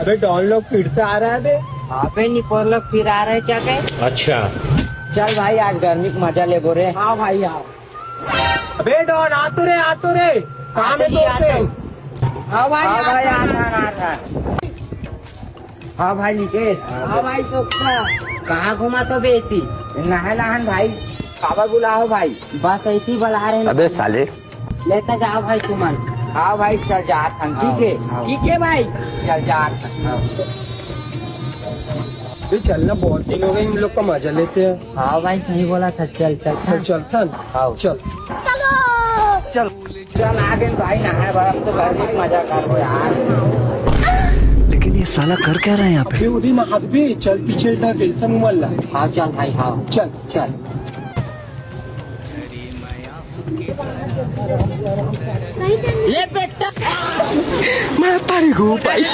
अबे डॉन लोग फिर से आ रहा है बे। अबे निपोर लोग फिर आ रहे क्या कहे? अच्छा। चल भाई आज गर्मी का मजा ले बोरे। हाँ भाई हाँ। अबे डॉन आ तो रे काम है तो आता हूँ। हाँ भाई हाँ भाई आता आ है। रहा। हाँ भाई निकेश। हाँ भाई सोचा कहाँ घुमा तो बेटी? नहलाहन भाई। काबर बुलाओ भाई? बस ऐसे ही बुला रहे हैं। अबे साले लेता जाओ भाई तुमन। हाँ भाई चल जा ठीक है। ठीक है भाई। चल जा। अबे चलना बहुत दिन हो गए हम लोग का मजा लेते हैं। हाँ भाई सही बोला था चल चल चल चल चल हाँ। चल चल चल आ गए भाई नहाए भाई अब तो गर्मी में मजा कर लो यार। लेकिन ये साला कर क्या रहा है यहाँ पे? अबे उदी ना बे चल पीछे टेंशन उमल हाँ चल भाई हाँ चल चल। ले बेटा मैं पारी हूँ भाई।